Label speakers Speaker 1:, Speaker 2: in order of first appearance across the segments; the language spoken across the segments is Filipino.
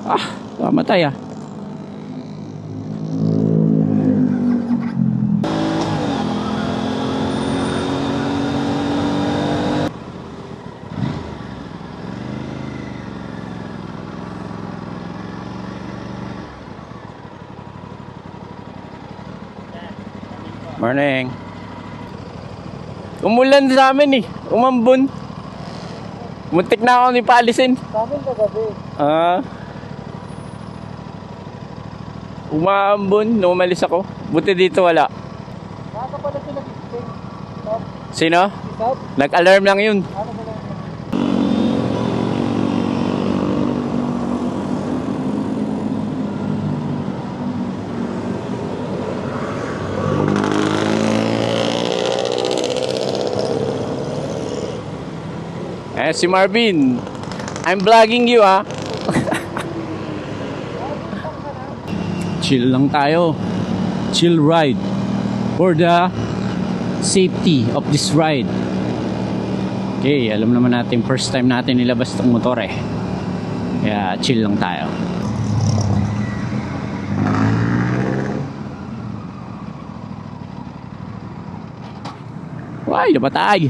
Speaker 1: Ah, mamatay ah. Morning. Umulan sa amin eh. Umambon. Muntik na ako ni paalisin.
Speaker 2: Sa amin kagabi.
Speaker 1: Umambon nung umalis ako. Buti dito wala.
Speaker 2: Baka pala sila gising.
Speaker 1: Sino?
Speaker 2: Isab?
Speaker 1: Nag-alarm lang yun.
Speaker 2: Ano ba lang?
Speaker 1: Si Marvin, I'm vlogging you ah. Chill lang tayo. Chill ride for the safety of this ride. Okay, alam naman natin first time natin nilabas tong motor eh. Kaya chill lang tayo. Ay, napatay.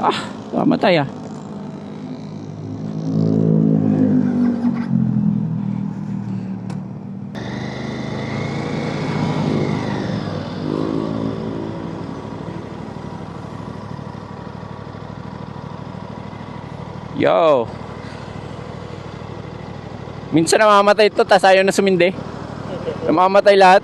Speaker 1: Ah, mamatay ah. Yo. Minsan namamatay ito, tas ayaw na sumindi. Namamatay lahat.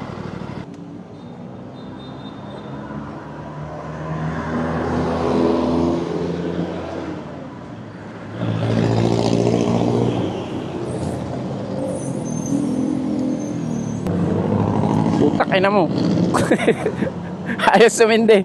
Speaker 1: Putak ina mo. Ayos sumindi.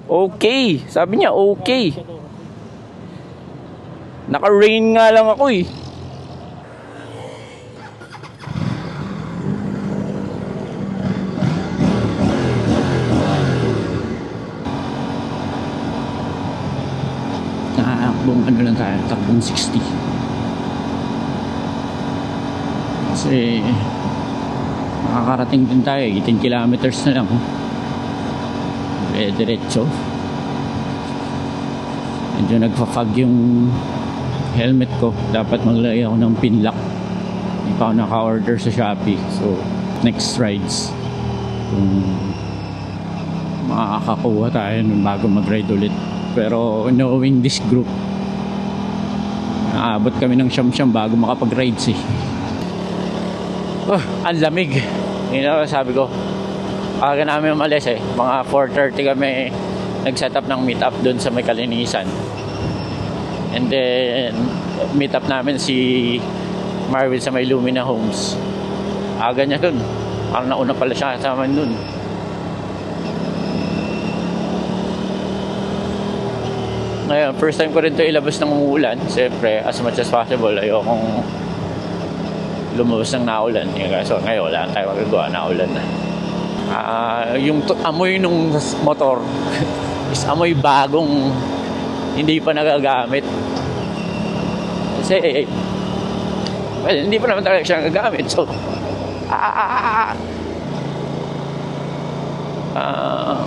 Speaker 1: Okay, sabi niya okay. Naka-rain nga lang ako eh. Nakakakbong ano lang tayo, takbong 60. Kasi makakarating din tayo, 18 kilometers na lang. Diretso. Medyo nagpa-fog yung helmet ko. Dapat maglagay ako ng pin lock. Hindi pa ako naka-order sa Shopee. So next rides kung makakakuha tayo nun bago mag-ride ulit. Pero knowing this group, naabot kami ng siyam-siyam bago makapag-rides eh. Ang lamig. Yun na sabi ko, aga namin umalis eh, mga 4:30 kami nag-set up ng meet up dun sa may Kalinisan. And then meet up namin si Marvin sa may Lumina Homes. Aga niya dun, parang nauna pala siya sa amin dun. Ngayon, first time ko rin ito ilabas ng umuulan. Siyempre, as much as possible, ayokong lumabas ng naulan. So ngayon, wala tayo magagawa, naulan na. Yung amoy nung motor is amoy bagong hindi pa nagagamit kasi well, hindi pa naman talaga siya nagagamit. So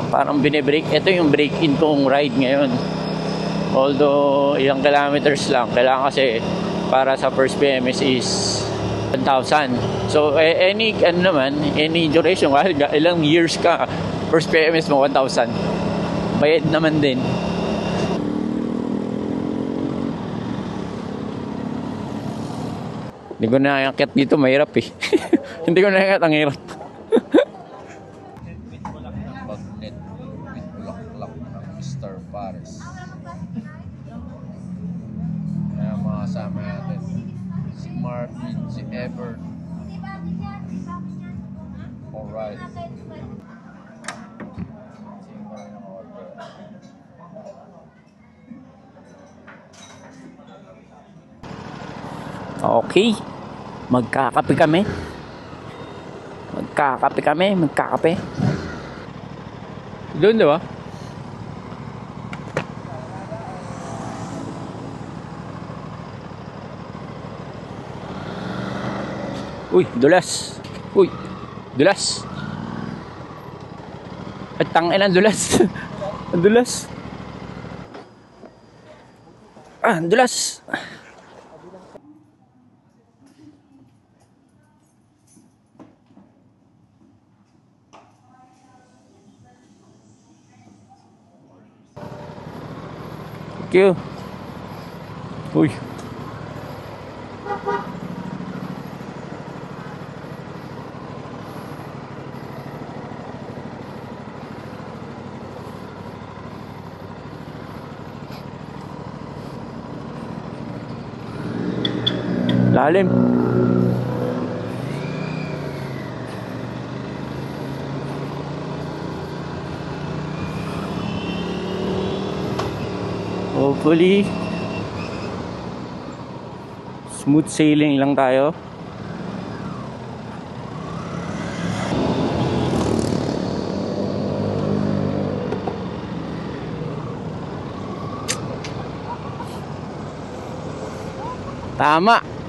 Speaker 1: parang bine-break. Ito yung break-in kong ride ngayon, although ilang kilometers lang. Kailangan kasi para sa first PMS is 1,000. So any any duration, ilang years ka, first PMS mo 1,000. Bayad naman din. Hindi ko nakakit dito, mahirap eh. Hindi ko nakakit, ang hirap.
Speaker 3: Bagnet with bulaklak ng Mr. Paris. Kaya mga kasama natin si Marvin, si Ever. Alright.
Speaker 1: Okay. Magkakape kami. Magkakape. Doon, di ba? Uy, dulas. At tangin ang dulas. Ang dulas. Ang dulas. Thank you. Uy. Lalim. Hopefully smooth sailing lang tayo. Tama.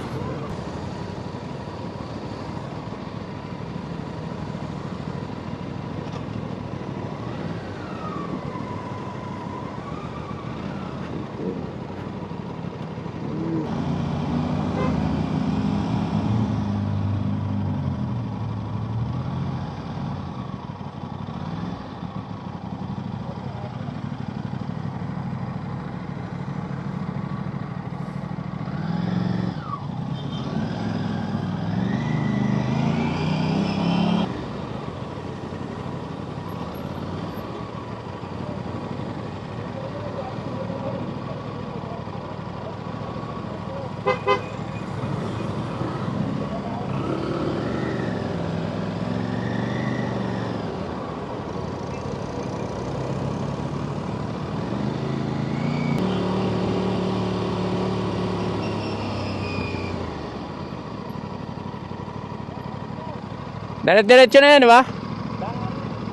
Speaker 1: Dire-diretso na yan, di ba?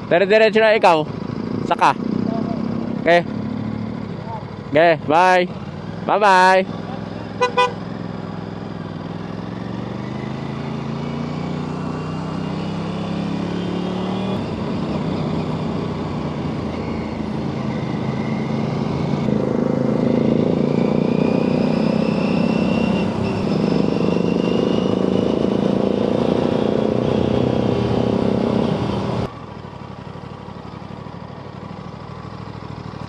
Speaker 1: Dire-diretso na ikaw. Saka. Okay. Okay, bye. Bye-bye.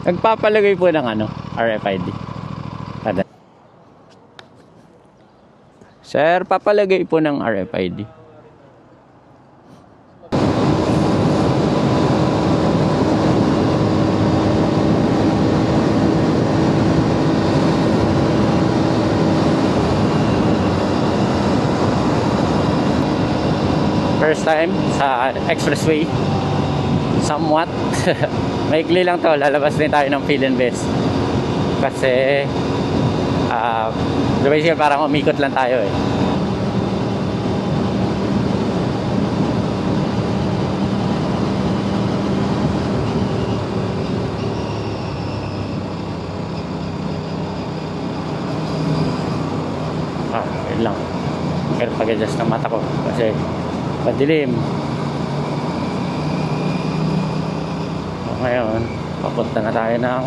Speaker 1: Nagpapalagay po ng RFID. Sir, papalagay po ng RFID. First time sa expressway. Somewhat. Maikli lang to, lalabas din tayo ng Philinvest kasi basically parang umikot lang tayo eh. Yun lang, pero pag-adjust ng mata ko kasi padilim. Ngayon, papunta na tayo ng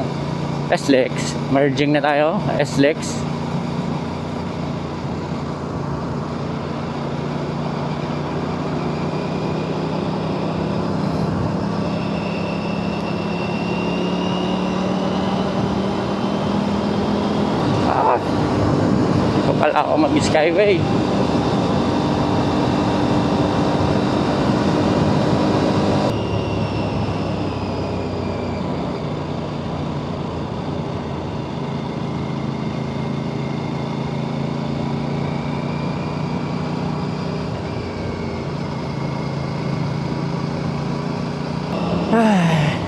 Speaker 1: SLEX. Merging na tayo, SLEX. Ito pala ako mag-skyway.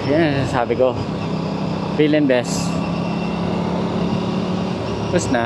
Speaker 1: Yan ang sabi ko, Philinvest. Tapos na